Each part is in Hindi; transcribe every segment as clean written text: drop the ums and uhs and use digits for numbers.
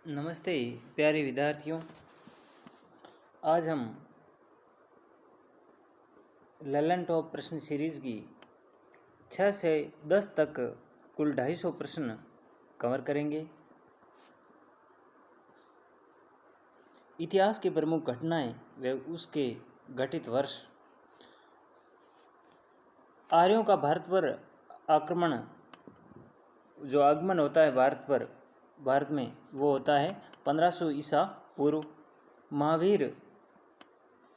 नमस्ते प्यारे विद्यार्थियों। आज हम ललन टॉप प्रश्न सीरीज़ की 6 से 10 तक कुल 250 प्रश्न कवर करेंगे। इतिहास की प्रमुख घटनाएं व उसके घटित वर्ष, आर्यों का भारत पर आक्रमण, जो आगमन होता है भारत में वो होता है 1500 ईसा पूर्व। महावीर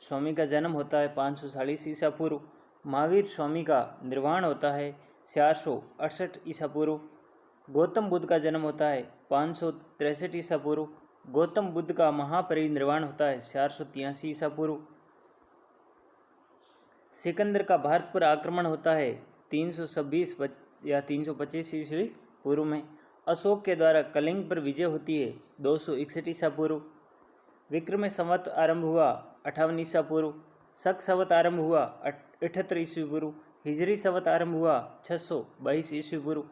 स्वामी का जन्म होता है 540 ईसा पूर्व। महावीर स्वामी का निर्वाण होता है 468 ईसा पूर्व। गौतम बुद्ध का जन्म होता है 563 ईसा पूर्व। गौतम बुद्ध का महापरिनिर्वाण होता है 483 ईसा पूर्व। सिकंदर का भारत पर आक्रमण होता है 326 या 325 ईस्वी पूर्व में। अशोक के द्वारा कलिंग पर विजय होती है 261 ईसा पूर्व। विक्रम संवत आरंभ हुआ 58 ईसा पूर्व। शक संवत आरंभ हुआ 78 ईस्वी पूर्व। हिजरी संवत आरंभ हुआ 622 ईस्वी पूर्व।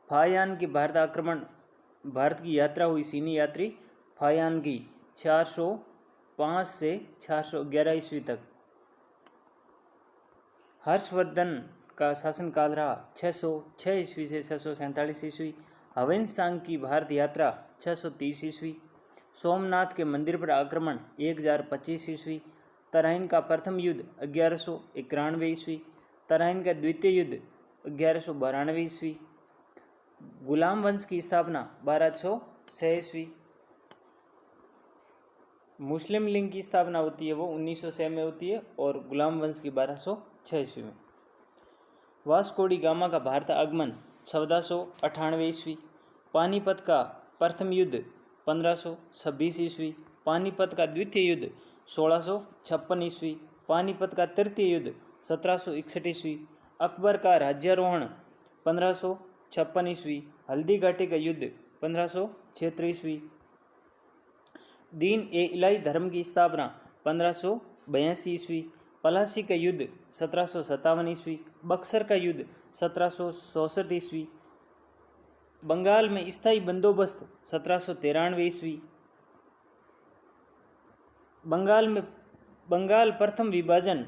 फायान की भारत की यात्रा हुई चीनी यात्री फायान की 405 से 411 ईस्वी तक। हर्षवर्धन का शासनकाल रहा 606 ईस्वी से 647 ईस्वी। हवेन सांग की भारत यात्रा 630 ईस्वी। सोमनाथ के मंदिर पर आक्रमण 1025 ईस्वी। तराइन का प्रथम युद्ध 1191 ईस्वी। तराइन का द्वितीय युद्ध 1192 ईस्वी। गुलाम वंश की स्थापना 1206 ईस्वी। मुस्लिम लीग की स्थापना होती है वो 1906 में होती है और गुलाम वंश की 1206 ईस्वी में। वास्को डी गामा का भारत आगमन 1498 ईस्वी। पानीपत का प्रथम युद्ध 1526 ईस्वी। पानीपत का द्वितीय युद्ध 1656 ईस्वी। पानीपत का तृतीय युद्ध 1761 ईस्वी। अकबर का राज्यारोहण 1556 ईस्वी। हल्दी घाटी का युद्ध 1576 ईस्वी। दीन ए इलाही धर्म की स्थापना 1582 ईस्वी। पलासी का युद्ध 1757 ईस्वी। बक्सर का युद्ध 1764 ईस्वी। बंगाल में स्थायी बंदोबस्त 1793 ईस्वी। बंगाल प्रथम विभाजन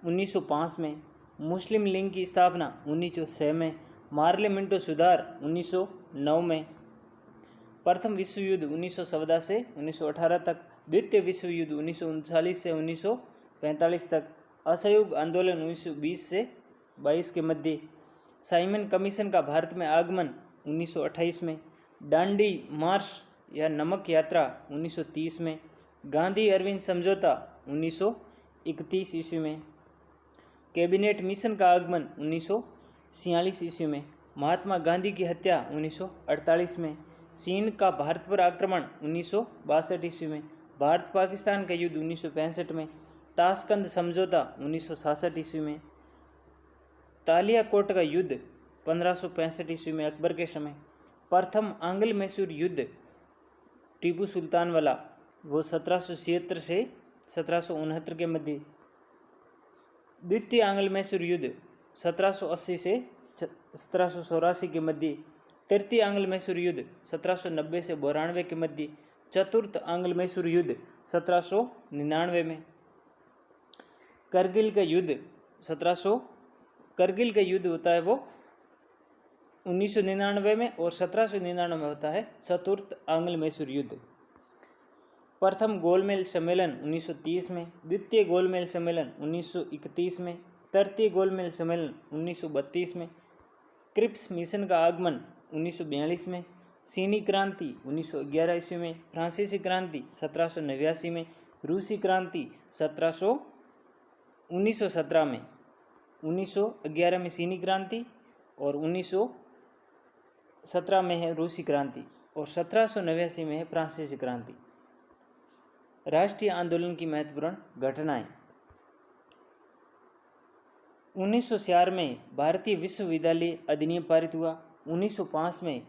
1905 में। मुस्लिम लीग की स्थापना 1906 में। मार्ले मिंटो सुधार 1909 में। प्रथम विश्व युद्ध 1914 से 1918 तक। द्वितीय विश्व युद्ध 1939 से 1945 तक। असहयोग आंदोलन 1920 से 22 के मध्य। साइमन कमीशन का भारत में आगमन 1928 में। डांडी मार्च या नमक यात्रा 1930 में। गांधी अरविंद समझौता 1931 ईस्वी में। कैबिनेट मिशन का आगमन 1946 ईस्वी में। महात्मा गांधी की हत्या 1948 में। चीन का भारत पर आक्रमण 1962 ईस्वी में। भारत पाकिस्तान का युद्ध 1965 में। ताशकंद समझौता 1966 ईस्वी में। तालियाकोट का युद्ध 1565 ईस्वी में अकबर के समय। प्रथम आंग्ल मैसूर युद्ध टीपू सुल्तान वाला वो 1776 से 1769 के मध्य। द्वितीय आंग्ल मैसूर युद्ध 1780 से 1784 के मध्य। तृतीय आंग्ल मैसूर युद्ध 1790 से 92 के मध्य। चतुर्थ आंग्ल मैसूर युद्ध 1799 में। करगिल का युद्ध होता है वो 1999 में और 1799 में होता है चतुर्थ आंग्ल मैसूर युद्ध। प्रथम गोलमेज सम्मेलन 1930 में। द्वितीय गोलमेज सम्मेलन 1931 में। तृतीय गोलमेज सम्मेलन 1932 में। क्रिप्स मिशन का आगमन 1942 में। चीनी क्रांति 1911 ईस्वी में। फ्रांसीसी क्रांति 1789 में। रूसी क्रांति 1917 में। 1911 में चीनी क्रांति और 1917 में है रूसी क्रांति और 1789 में है फ्रांसीसी क्रांति। राष्ट्रीय आंदोलन की महत्वपूर्ण घटनाएं। 1904 में भारतीय विश्वविद्यालय अधिनियम पारित हुआ। 1905 में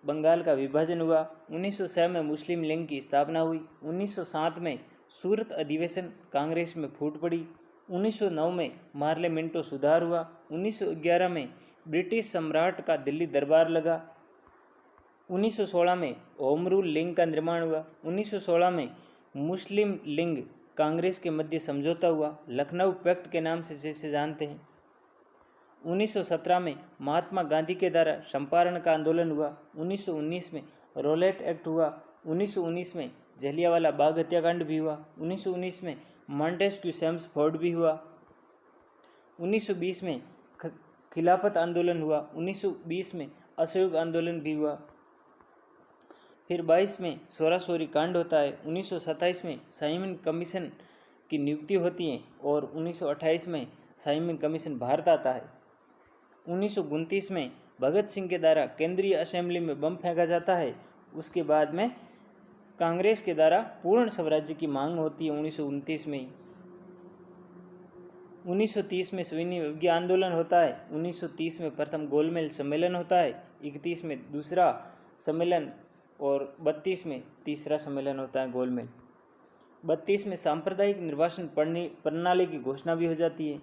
बंगाल का विभाजन हुआ। 1906 में मुस्लिम लीग की स्थापना हुई। 1907 में सूरत अधिवेशन कांग्रेस में फूट पड़ी। 1909 में मार्ले मिंटो सुधार हुआ। 1911 में ब्रिटिश सम्राट का दिल्ली दरबार लगा। 1916 में होम रूल लीग का निर्माण हुआ। 1916 में मुस्लिम लीग कांग्रेस के मध्य समझौता हुआ, लखनऊ पैक्ट के नाम से जिसे जानते हैं। 1917 में महात्मा गांधी के द्वारा चंपारण का आंदोलन हुआ। 1919 में रोलेट एक्ट हुआ। 1919 में जलियांवाला बाग हत्याकांड भी हुआ। 1919 में मॉन्टेस्क्यू चेम्सफोर्ड भी हुआ। 1920 में खिलाफत आंदोलन हुआ। 1920 में असहयोग आंदोलन भी हुआ। फिर 22 में सोरासोरी कांड होता है। 1927 में साइमन कमीशन की नियुक्ति होती है और 1928 में साइमन कमीशन भारत आता है। 1929 में भगत सिंह के द्वारा केंद्रीय असेंबली में बम फेंका जाता है। उसके बाद में कांग्रेस के द्वारा पूर्ण स्वराज्य की मांग होती है 1929 में ही। 1930 में सविनय अवज्ञा आंदोलन होता है। 1930 में प्रथम गोलमेज सम्मेलन होता है। 31 में दूसरा सम्मेलन और 32 में तीसरा सम्मेलन होता है गोलमेज। 32 में सांप्रदायिक निर्वासन प्रणाली की घोषणा भी हो जाती है।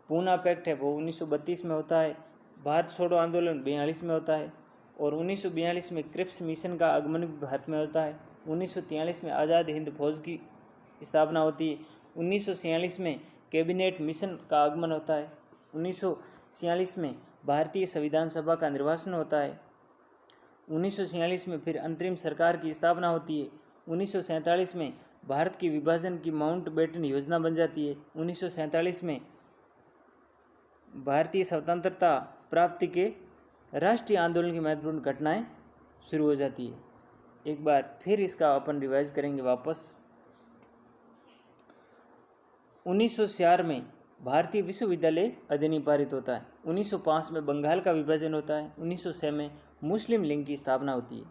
पूना पैक्ट है वो 1932 में होता है। भारत छोड़ो आंदोलन 42 में होता है और 1942 में क्रिप्स मिशन का आगमन भी भारत में होता है। 1943 में आज़ाद हिंद फौज की स्थापना होती है। 1946 में कैबिनेट मिशन का आगमन होता है। 1946 में भारतीय संविधान सभा का निर्वाचन होता है। 1946 में फिर अंतरिम सरकार की स्थापना होती है। 1947 में भारत की विभाजन की माउंटबेटन योजना बन जाती है। 1947 में भारतीय स्वतंत्रता प्राप्ति के राष्ट्रीय आंदोलन की महत्वपूर्ण घटनाएं शुरू हो जाती है। एक बार फिर इसका अपन रिवाइज करेंगे वापस। 1904 में भारतीय विश्वविद्यालय अधिनियम पारित होता है। 1905 में बंगाल का विभाजन होता है। 1906 में मुस्लिम लीग की स्थापना होती है।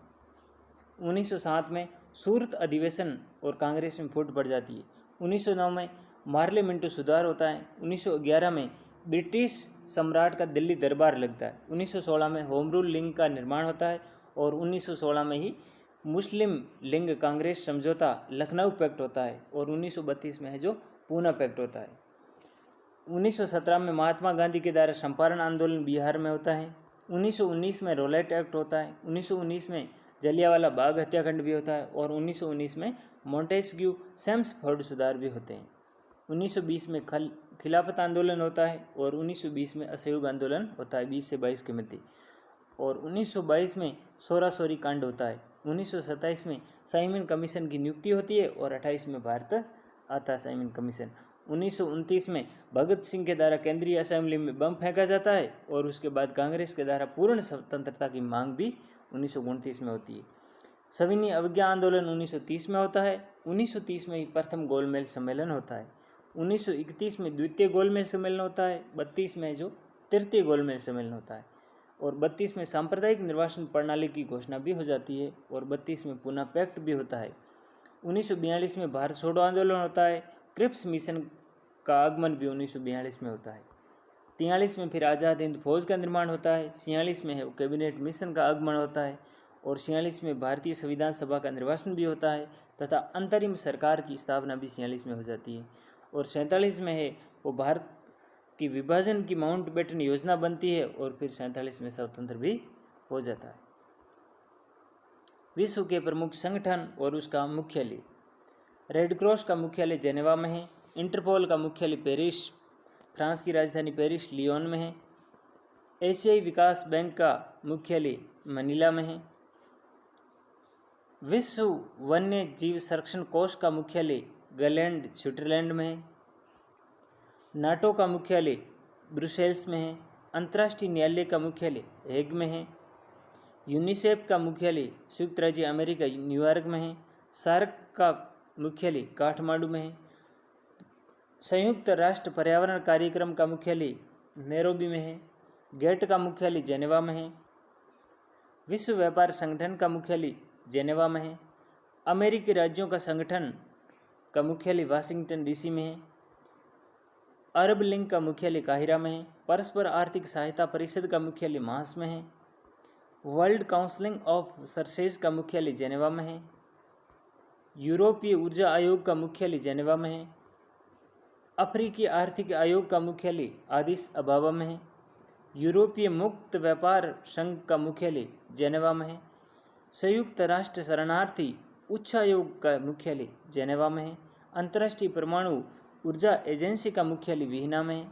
1907 में सूरत अधिवेशन और कांग्रेस में फूट पड़ जाती है। 1909 में पार्लियामेंट्री सुधार होता है। 1911 में ब्रिटिश सम्राट का दिल्ली दरबार लगता है। 1916 में होम रूल लीग का निर्माण होता है और 1916 में ही मुस्लिम लीग कांग्रेस समझौता लखनऊ पैक्ट होता है और 1932 में है जो पूना पैक्ट होता है। 1917 में महात्मा गांधी के द्वारा चंपारण आंदोलन बिहार में होता है। 1919 में रोलेट एक्ट होता है। 1919 में जलियांवाला बाग हत्याकांड भी होता है और 1919 में मॉन्टेस्क्यू चेम्सफोर्ड सुधार भी होते हैं। 1920 में खिलाफत आंदोलन होता है और 1920 में असहयोग आंदोलन होता है 20 से 22 के मध्य और 1922 में सोरासोरी कांड होता है। 1927 में साइमन कमीशन की नियुक्ति होती है और 28 में भारत आता है साइमन कमीशन। 1929 में भगत सिंह के द्वारा केंद्रीय असेंबली में बम फेंका जाता है और उसके बाद कांग्रेस के द्वारा पूर्ण स्वतंत्रता की मांग भी 1929 में होती है। सविनय अवज्ञा आंदोलन 1930 में होता है। 1930 में ही प्रथम गोलमेज सम्मेलन होता है। 1931 में द्वितीय गोलमेज सम्मेलन होता है। 32 में जो तृतीय गोलमेज सम्मेलन होता है और 32 में सांप्रदायिक निर्वासन प्रणाली की घोषणा भी हो जाती है और 32 में पूना पैक्ट भी होता है। 1942 में भारत छोड़ो आंदोलन होता है। क्रिप्स मिशन का आगमन भी 1942 में होता है। 43 में फिर आज़ाद हिंद फौज का निर्माण होता है। 46 में है कैबिनेट मिशन का आगमन होता है और 46 में भारतीय संविधान सभा का निर्वाचन भी होता है तथा अंतरिम सरकार की स्थापना भी 46 में हो जाती है और 47 में है वो भारत की विभाजन की माउंटबेटन योजना बनती है और फिर 47 में स्वतंत्र भी हो जाता है। विश्व के प्रमुख संगठन और उसका मुख्यालय। रेड क्रॉस का मुख्यालय जेनेवा में है। इंटरपोल का मुख्यालय पेरिस, फ्रांस की राजधानी पेरिस लियोन में है। एशियाई विकास बैंक का मुख्यालय मनीला में है। विश्व वन्य जीव संरक्षण कोष का मुख्यालय गलैंड स्विट्जरलैंड में है। नाटो का मुख्यालय ब्रुसेल्स में है। अंतर्राष्ट्रीय न्यायालय का मुख्यालय हेग में है। यूनिसेफ का मुख्यालय संयुक्त राज्य अमेरिका न्यूयॉर्क में है। सार्क का मुख्यालय काठमांडू में है। संयुक्त राष्ट्र पर्यावरण कार्यक्रम का मुख्यालय नैरोबी में है। गेट का मुख्यालय जेनेवा में है। विश्व व्यापार संगठन का मुख्यालय जेनेवा में है। अमेरिकी राज्यों का संगठन का मुख्यालय वाशिंगटन डीसी में है। अरब लीग का मुख्यालय काहिरा में है। परस्पर आर्थिक सहायता परिषद का मुख्यालय मास में है। वर्ल्ड काउंसिल ऑफ सर्सेज का मुख्यालय जेनेवा में है। यूरोपीय ऊर्जा आयोग का मुख्यालय जेनेवा में है। अफ्रीकी आर्थिक आयोग का मुख्यालय आदिस अबाबा में है। यूरोपीय मुक्त व्यापार संघ का मुख्यालय जेनेवा में है। संयुक्त राष्ट्र शरणार्थी उच्चायोग का मुख्यालय जेनेवा में है। अंतर्राष्ट्रीय परमाणु ऊर्जा एजेंसी का मुख्यालय वियना में है।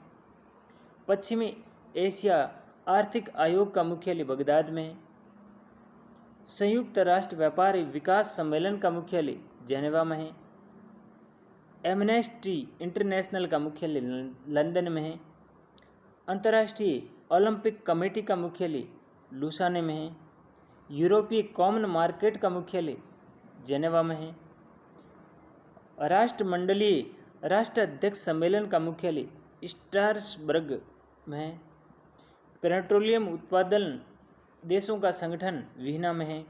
पश्चिमी एशिया आर्थिक आयोग का मुख्यालय बगदाद में है। संयुक्त राष्ट्र व्यापारी विकास सम्मेलन का मुख्यालय जेनेवा में है। एमनेस्टी इंटरनेशनल का मुख्यालय लंदन में है। अंतर्राष्ट्रीय ओलंपिक कमेटी का मुख्यालय लुसाने में है। यूरोपीय कॉमन मार्केट का मुख्यालय जेनेवा में है। राष्ट्रमंडलीय राष्ट्राध्यक्ष सम्मेलन का मुख्यालय स्ट्रासबर्ग में है। पेट्रोलियम उत्पादन देशों का संगठन वियना में है।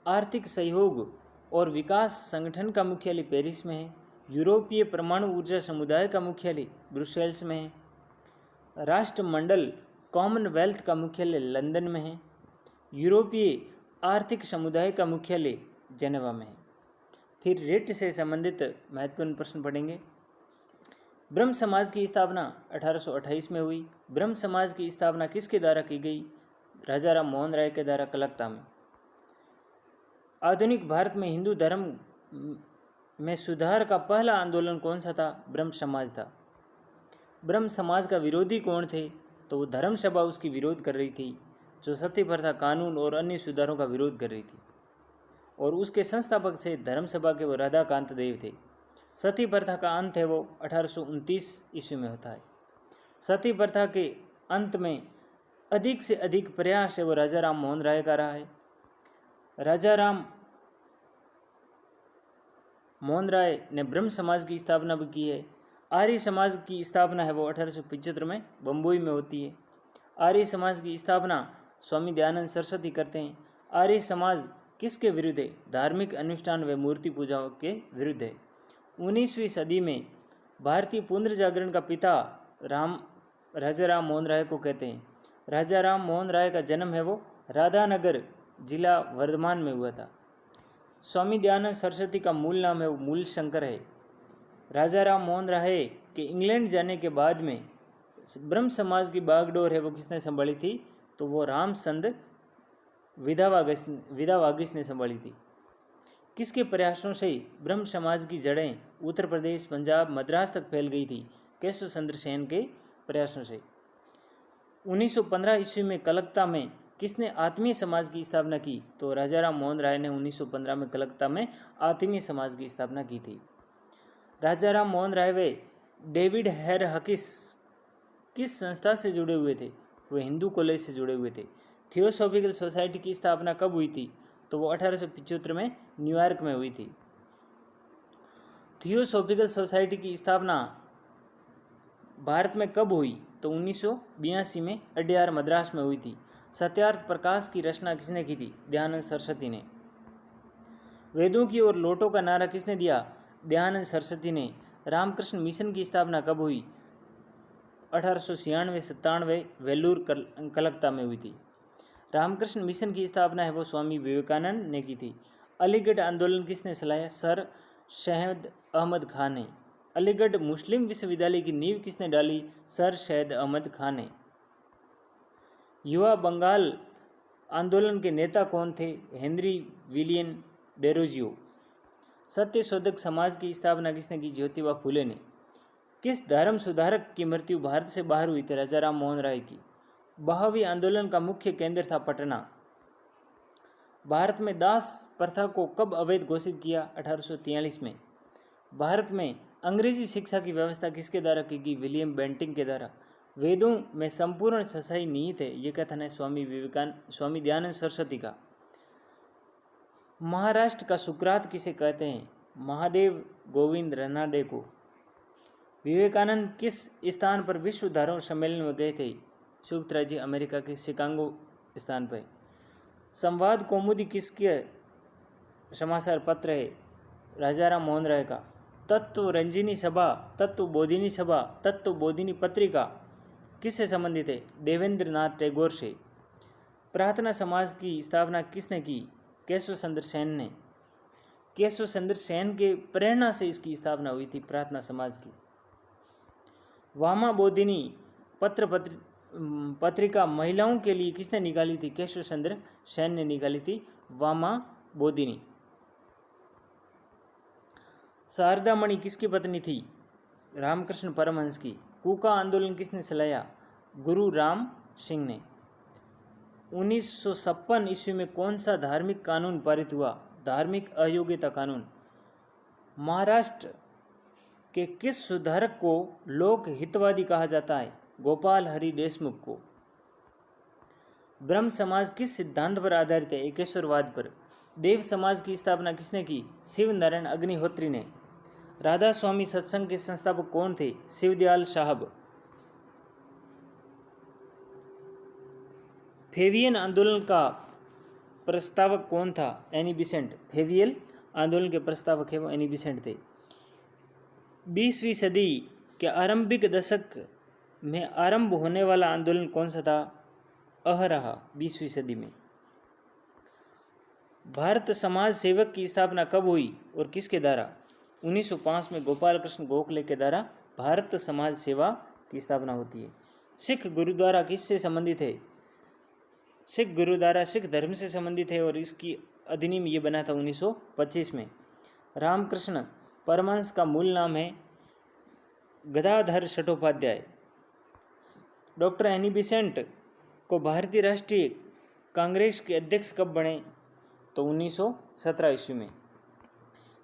आर्थिक सहयोग और विकास संगठन का मुख्यालय पेरिस में है। यूरोपीय परमाणु ऊर्जा समुदाय का मुख्यालय ब्रुसेल्स में है। राष्ट्रमंडल कॉमनवेल्थ का मुख्यालय लंदन में है। यूरोपीय आर्थिक समुदाय का मुख्यालय जेनेवा में है। फिर रिट से संबंधित महत्वपूर्ण प्रश्न पढ़ेंगे। ब्रह्म समाज की स्थापना 1828 में हुई। ब्रह्म समाज की स्थापना किसके द्वारा की गई? राजा राम मोहन राय के द्वारा कलकत्ता में। आधुनिक भारत में हिंदू धर्म में सुधार का पहला आंदोलन कौन सा था? ब्रह्म समाज था। ब्रह्म समाज का विरोधी कौन थे? तो वो धर्म सभा उसकी विरोध कर रही थी, जो सती प्रथा कानून और अन्य सुधारों का विरोध कर रही थी। और उसके संस्थापक से धर्म सभा के वो राधाकांत देव थे। सती प्रथा का अंत है वो 1829 ईस्वी में होता है। सती प्रथा के अंत में अधिक से अधिक प्रयास है वो राजा राम मोहन राय का रहा है। राजा राम मोहन राय ने ब्रह्म समाज की स्थापना भी की है। आर्य समाज की स्थापना है वो 1875 में बम्बई में होती है। आर्य समाज की स्थापना स्वामी दयानंद सरस्वती करते हैं। आर्य समाज किसके विरुद्ध है? धार्मिक अनुष्ठान व मूर्ति पूजा के विरुद्ध है। 19वीं सदी में भारतीय पुनर्जागरण का पिता राजा राम मोहन राय को कहते हैं। राजा राम मोहन राय का जन्म है वो राधानगर जिला वर्धमान में हुआ था। स्वामी दयानंद सरस्वती का मूल नाम है वो मूल शंकर है। राजा राम मोहन राय के इंग्लैंड जाने के बाद में ब्रह्म समाज की बागडोर है वो किसने संभाली थी? तो वो रामचंद्र विदावागिस ने संभाली थी। किसके प्रयासों से ब्रह्म समाज की जड़ें उत्तर प्रदेश, पंजाब, मद्रास तक फैल गई थी? केशव चंद्र सेन के प्रयासों से। 1915 ईस्वी में कलकत्ता में किसने आत्मीय समाज की स्थापना की? तो राजा राम मोहन राय ने 1915 में कलकत्ता में आत्मीय समाज की स्थापना की थी। राजा राम मोहन राय वे डेविड हेर हकिस किस संस्था से जुड़े हुए थे? वे हिंदू कॉलेज से जुड़े हुए थे। थियोसॉफिकल सोसाइटी की स्थापना कब हुई थी? तो वो 1875 में न्यूयॉर्क में हुई थी। थियोसॉफिकल सोसाइटी की स्थापना भारत में कब हुई? तो 1982 में अड्यार मद्रास में हुई थी। सत्यार्थ प्रकाश की रचना किसने की थी? दयानंद सरस्वती ने। वेदों की ओर लौटो का नारा किसने दिया? दयानंद सरस्वती ने। रामकृष्ण मिशन की स्थापना कब हुई? 1896-97 वेलूर कलकत्ता में हुई थी। रामकृष्ण मिशन की स्थापना है वो स्वामी विवेकानंद ने की थी। अलीगढ़ आंदोलन किसने चलाया? सर सैयद अहमद खान ने। अलीगढ़ मुस्लिम विश्वविद्यालय की नींव किसने डाली? सर सैयद अहमद खान ने। युवा बंगाल आंदोलन के नेता कौन थे? Henry William Derozio. Satyashodhak Samaj की स्थापना किसने की? ज्योतिबा फूले ने। किस धर्म सुधारक की मृत्यु भारत से बाहर हुई थी? राजा राम मोहन राय की। बहावी आंदोलन का मुख्य केंद्र था पटना। भारत में दास प्रथा को कब अवैध घोषित किया? 1843 में। भारत में अंग्रेजी शिक्षा की व्यवस्था किसके द्वारा की गई? विलियम बेंटिंग के द्वारा। वेदों में संपूर्ण सच्चाई निहित है, ये कथन है स्वामी दयानंद सरस्वती का। महाराष्ट्र का सुकरात किसे कहते हैं? महादेव गोविंद रनाडे को। विवेकानंद किस स्थान पर विश्व धर्म सम्मेलन में गए थे? संयुक्त राज्य अमेरिका के शिकागो स्थान पर। संवाद कौमुदी किसके समाचार पत्र है? राजा राम मोहन राय का। तत्व रंजिनी सभा, तत्व बोधिनी सभा, तत्व बोधिनी पत्रिका किससे संबंधित है? देवेंद्र नाथ टैगोर से। प्रार्थना समाज की स्थापना किसने की? केशव चंद्र सेन ने। केशव चंद्र सेन के प्रेरणा से इसकी स्थापना हुई थी प्रार्थना समाज की। वामा बोधिनी पत्रिका महिलाओं के लिए किसने निकाली थी? केशव चंद्र सेन ने निकाली थी। वामा बोधिनी। शारदा मणि किसकी पत्नी थी? रामकृष्ण परमहंस की। कूका आंदोलन किसने चलाया? गुरु राम सिंह ने। 1956 ईस्वी में कौन सा धार्मिक कानून पारित हुआ? धार्मिक अयोग्यता कानून। महाराष्ट्र के किस सुधारक को लोक हितवादी कहा जाता है? गोपाल हरि देशमुख को। ब्रह्म समाज किस सिद्धांत पर आधारित है? एकेश्वरवाद पर। देव समाज की स्थापना किसने की? शिव नारायण अग्निहोत्री ने। राधा स्वामी सत्संग के संस्थापक कौन थे? शिवदयाल साहब। फेवियन आंदोलन का प्रस्तावक कौन था? Annie Besant. फेवियल आंदोलन के प्रस्तावक है वो एनी बेसेंट थे। 20वीं सदी के आरंभिक दशक में आरंभ होने वाला आंदोलन कौन सा था? अहरहा। 20वीं सदी में। भारत समाज सेवक की स्थापना कब हुई और किसके द्वारा? 1905 में गोपाल कृष्ण गोखले के द्वारा भारत समाज सेवा की स्थापना होती है। सिख गुरुद्वारा किससे संबंधित है? सिख गुरुद्वारा सिख धर्म से संबंधित है और इसकी अधिनियम ये बना था 1925 में। रामकृष्ण परमहंस का मूल नाम है Gadadhar Chattopadhyay. Doctor Annie Besant को भारतीय राष्ट्रीय कांग्रेस के अध्यक्ष कब बने? तो 1917 ईस्वी में।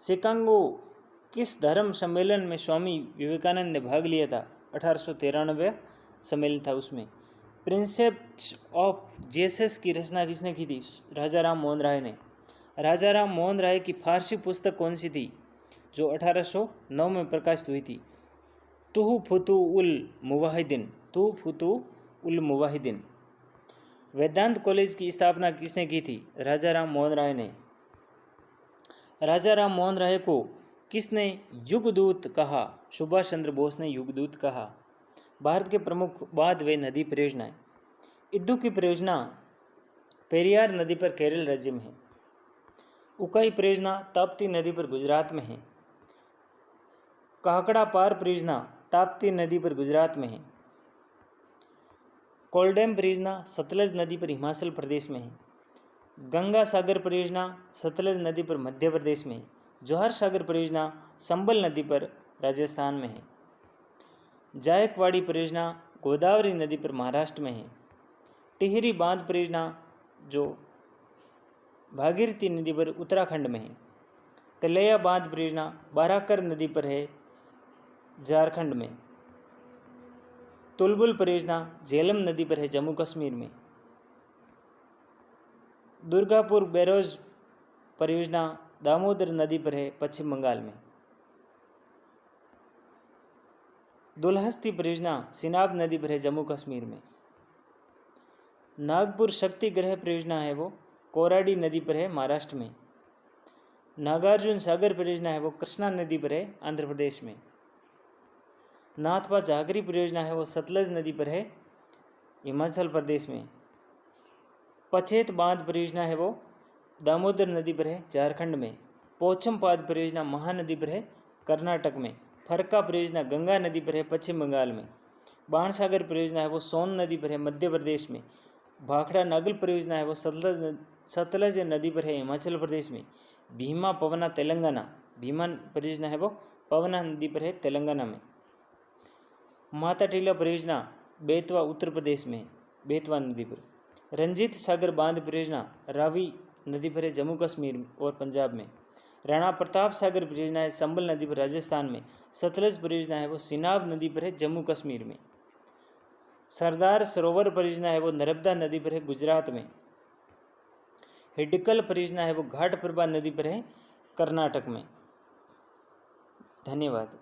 शिकागो किस धर्म सम्मेलन में स्वामी विवेकानंद ने भाग लिया था? 1893 सम्मेलन था उसमें। प्रिंसेप्स ऑफ जीसस की रचना किसने की थी? राजा राम मोहन राय ने। राजा राम मोहन राय की फारसी पुस्तक कौन सी थी जो 1809 में प्रकाशित हुई थी? तुहफतु उल मुवाहिदीन। तुहफतु उल मुवाहिदीन। वेदांत कॉलेज की स्थापना किसने की थी? राजा राम मोहन राय ने। राजा राम मोहन राय को किसने युगदूत कहा? सुभाष चंद्र बोस ने युगदूत कहा। भारत के प्रमुख बांध व नदी परियोजनाएं। इद्दू की परियोजना पेरियार नदी पर केरल राज्य में है। उकाई परियोजना ताप्ती नदी पर गुजरात में है। काकड़ा पार परियोजना ताप्ती नदी पर गुजरात में है। कोलडैम परियोजना सतलज नदी पर हिमाचल प्रदेश में है। गंगा सागर परियोजना सतलज नदी पर मध्य प्रदेश में है। जौहर सागर परियोजना संबल नदी पर राजस्थान में है। जायकवाड़ी परियोजना गोदावरी नदी पर महाराष्ट्र में है। टिहरी बांध परियोजना जो भागीरथी नदी पर उत्तराखंड में है। तलैया बांध परियोजना बाराकर नदी पर है झारखंड में। तुलबुल परियोजना झेलम नदी पर है जम्मू कश्मीर में। दुर्गापुर बैराज परियोजना दामोदर नदी पर है पश्चिम बंगाल में। दुलहस्ती परियोजना सिनाब नदी पर है जम्मू कश्मीर में। नागपुर शक्ति ग्रह परियोजना है वो कोराडी नदी पर है महाराष्ट्र में। नागार्जुन सागर परियोजना है वो कृष्णा नदी पर है आंध्र प्रदेश में। नाथपा जागरी परियोजना है वो सतलज नदी पर है हिमाचल प्रदेश में। पचेत बांध परियोजना है वो दामोदर नदी पर है झारखंड में। पोचम पाद परियोजना महानदी पर है कर्नाटक में। फरका परियोजना गंगा नदी पर है पश्चिम बंगाल में। बाणसागर परियोजना है वो सोन नदी पर है मध्य प्रदेश में। भाखड़ा नागल परियोजना है वो सतलज नदी पर है हिमाचल प्रदेश में। भीमा पवना तेलंगाना। भीमा परियोजना है वो पवना नदी पर है तेलंगाना में। माता टीला परियोजना बेतवा उत्तर प्रदेश में है बेतवा नदी पर। रंजीत सागर बांध परियोजना रावी नदी पर है जम्मू कश्मीर और पंजाब में। राणा प्रताप सागर परियोजना है संबल नदी पर राजस्थान में। सतलज परियोजना है वो सिनाब नदी पर है जम्मू कश्मीर में। सरदार सरोवर परियोजना है वो नर्मदा नदी पर है गुजरात में। हिडकल परियोजना है वो घाट प्रभा नदी पर है कर्नाटक में। धन्यवाद।